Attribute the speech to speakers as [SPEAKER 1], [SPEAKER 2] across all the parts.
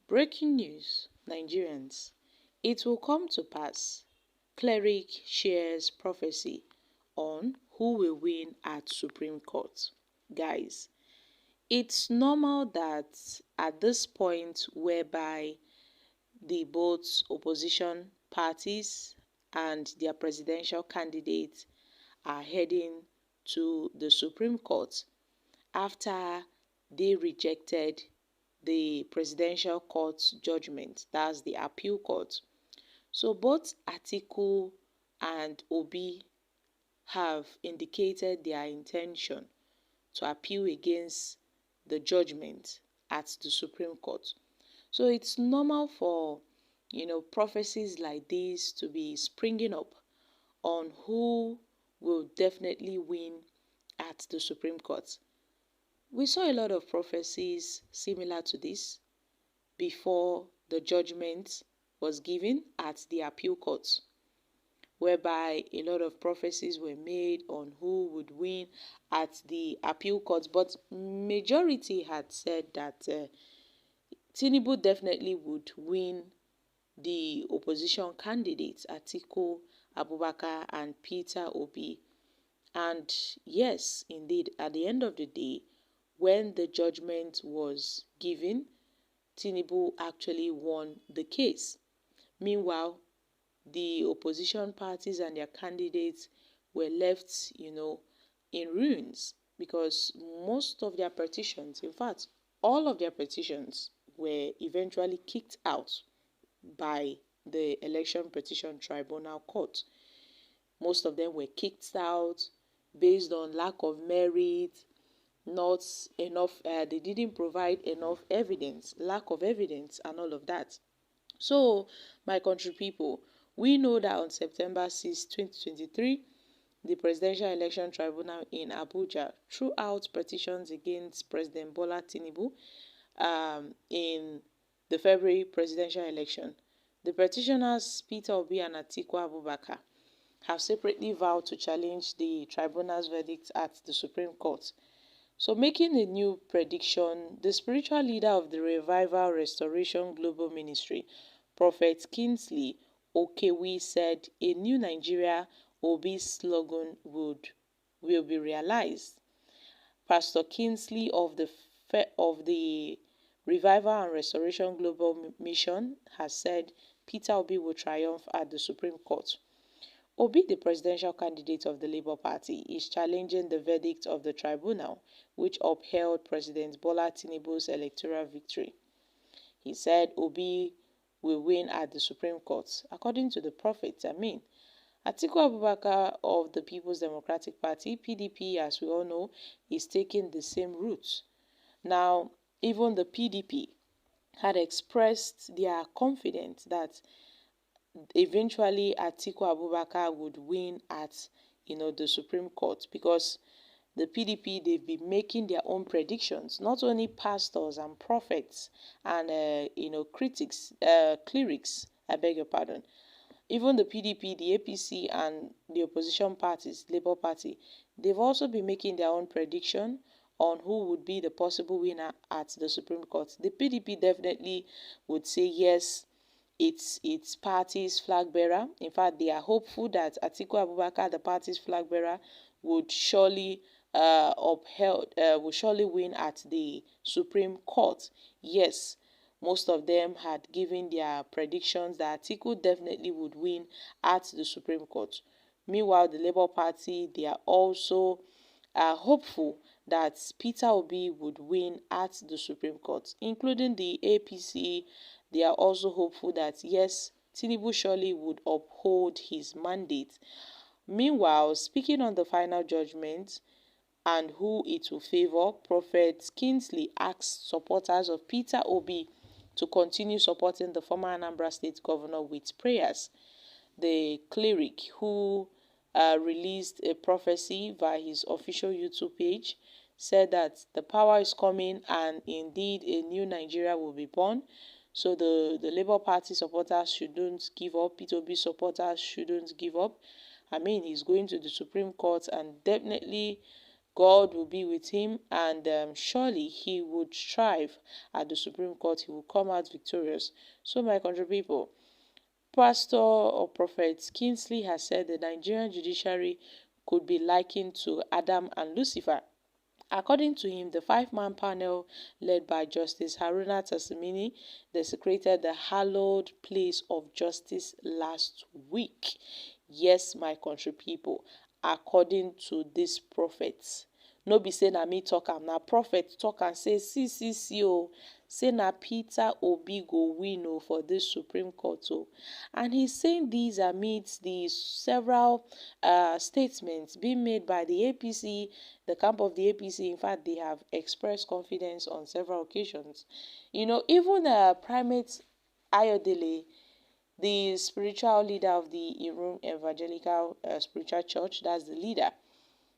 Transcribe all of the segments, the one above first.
[SPEAKER 1] Breaking news, Nigerians. It will come to pass. Cleric shares prophecy on who will win at Supreme Court. Guys, it's normal that at this point whereby the both opposition parties and their presidential candidates are heading to the Supreme Court after they rejected the presidential court's judgment, that's the appeal court. So both Atiku and Obi have indicated their intention to appeal against the judgment at the Supreme Court. So it's normal for, prophecies like this to be springing up on who will definitely win at the Supreme Court. We saw a lot of prophecies similar to this before the judgment was given at the appeal court, whereby a lot of prophecies were made on who would win at the appeal court. But majority had said that Tinubu definitely would win the opposition candidates, Atiku Abubakar and Peter Obi. And yes, indeed, at the end of the day, when the judgment was given, Tinubu actually won the case. Meanwhile, the opposition parties and their candidates were left, in ruins because most of their petitions, in fact, all of their petitions were eventually kicked out by the Election Petition Tribunal Court. Most of them were kicked out based on lack of merit, not enough, they didn't provide enough evidence, lack of evidence and all of that. So, my country people, we know that on September 6, 2023, the Presidential Election Tribunal in Abuja threw out petitions against President Bola Tinubu in the February presidential election. The petitioners, Peter Obi and Atiku Abubakar, have separately vowed to challenge the tribunal's verdict at the Supreme Court. So, making a new prediction, the spiritual leader of the Revival Restoration Global Ministry, Prophet Kingsley Okewi, said a new Nigeria Obi's slogan will be realized. Pastor Kingsley of the Revival and Restoration Global Mission has said Peter Obi will triumph at the Supreme Court. Obi, the presidential candidate of the Labour Party, is challenging the verdict of the tribunal, which upheld President Bola Tinubu's electoral victory. He said Obi will win at the Supreme Court. According to the prophet, Atiku Abubakar of the People's Democratic Party, PDP, as we all know, is taking the same route. Now, even the PDP had expressed their confidence that eventually Atiku Abubakar would win at the Supreme Court, because the PDP, they've been making their own predictions. Not only pastors and prophets and clerics, I beg your pardon. Even the PDP, the APC and the opposition parties, Labour Party, they've also been making their own prediction on who would be the possible winner at the Supreme Court. The PDP definitely would say yes, its party's flag bearer. In fact, they are hopeful that Atiku Abubakar, the party's flag bearer, would surely will surely win at the Supreme Court. Yes, most of them had given their predictions that Atiku definitely would win at the Supreme Court. Meanwhile, the Labour Party, they are also hopeful that Peter Obi would win at the Supreme Court, including the APC. They are also hopeful that, yes, Tinubu surely would uphold his mandate. Meanwhile, speaking on the final judgment and who it will favor, Prophet Kingsley asked supporters of Peter Obi to continue supporting the former Anambra State Governor with prayers. The Cleric, who released a prophecy via his official YouTube page, said that the power is coming and indeed a new Nigeria will be born. So the Labour Party supporters shouldn't give up. Peter Obi supporters shouldn't give up. He's going to the Supreme Court and definitely God will be with him, and surely he would strive at the Supreme Court. He will come out victorious. So, my country people, Pastor or Prophet Kingsley has said the Nigerian judiciary could be likened to Adam and Lucifer. According to him, the five-man panel led by Justice Haruna Tassimini desecrated the hallowed place of justice last week. Yes, my country people, according to these prophets. No be say na me talk am, na prophet talk and say see o, say na Peter Obi go win o for this Supreme Court o. And he's saying these amidst the several statements being made by the APC, the camp of the APC. In fact, they have expressed confidence on several occasions. Even Primate Ayodele, the spiritual leader of the Irum Evangelical Spiritual Church, that's the leader,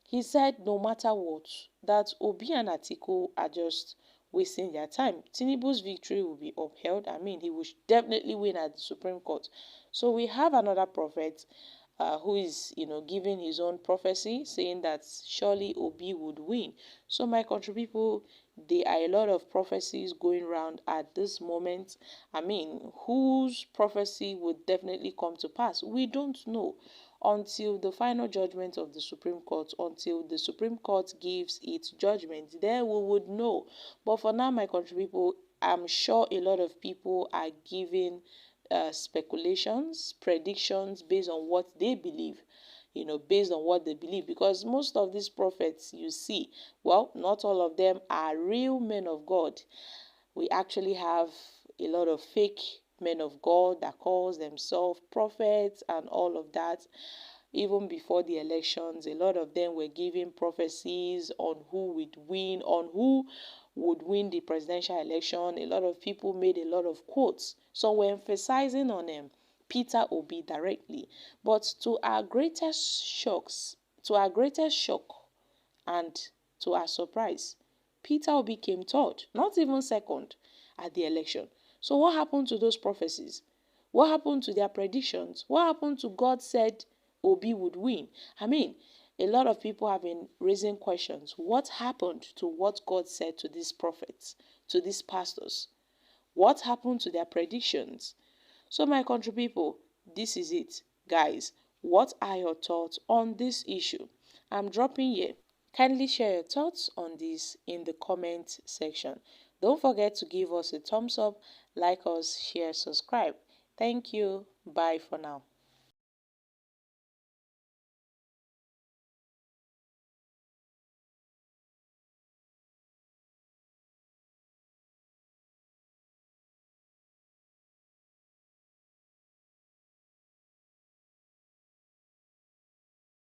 [SPEAKER 1] he said no matter what, that Obi and Atiku are just wasting their time. Tinubu's victory will be upheld. I mean, he will definitely win at the Supreme Court. So we have another prophet who is, giving his own prophecy, saying that surely Obi would win. So my country people, there are a lot of prophecies going around at this moment. I mean, whose prophecy would definitely come to pass? We don't know until the final judgment of the Supreme Court, until the Supreme Court gives its judgment, then we would know. But for now, my country people, I'm sure a lot of people are giving speculations, predictions based on what they believe, based on what they believe. Because most of these prophets you see, well, not all of them are real men of God. We actually have a lot of fake men of God that calls themselves prophets and all of that. Even before the elections, a lot of them were giving prophecies on who would win, on who would win the presidential election. A lot of people made a lot of quotes. So we're emphasizing on Peter Obi directly. But to our greatest shocks, to our greatest shock and to our surprise, Peter Obi came third, not even second at the election. So what happened to those prophecies? What happened to their predictions? What happened to God said Obi would win? I mean, a lot of people have been raising questions. What happened to what God said to these prophets, to these pastors? What happened to their predictions? So my country people, this is it. Guys, what are your thoughts on this issue? I'm dropping here. Kindly share your thoughts on this in the comment section. Don't forget to give us a thumbs up, like us, share, subscribe. Thank you. Bye for now.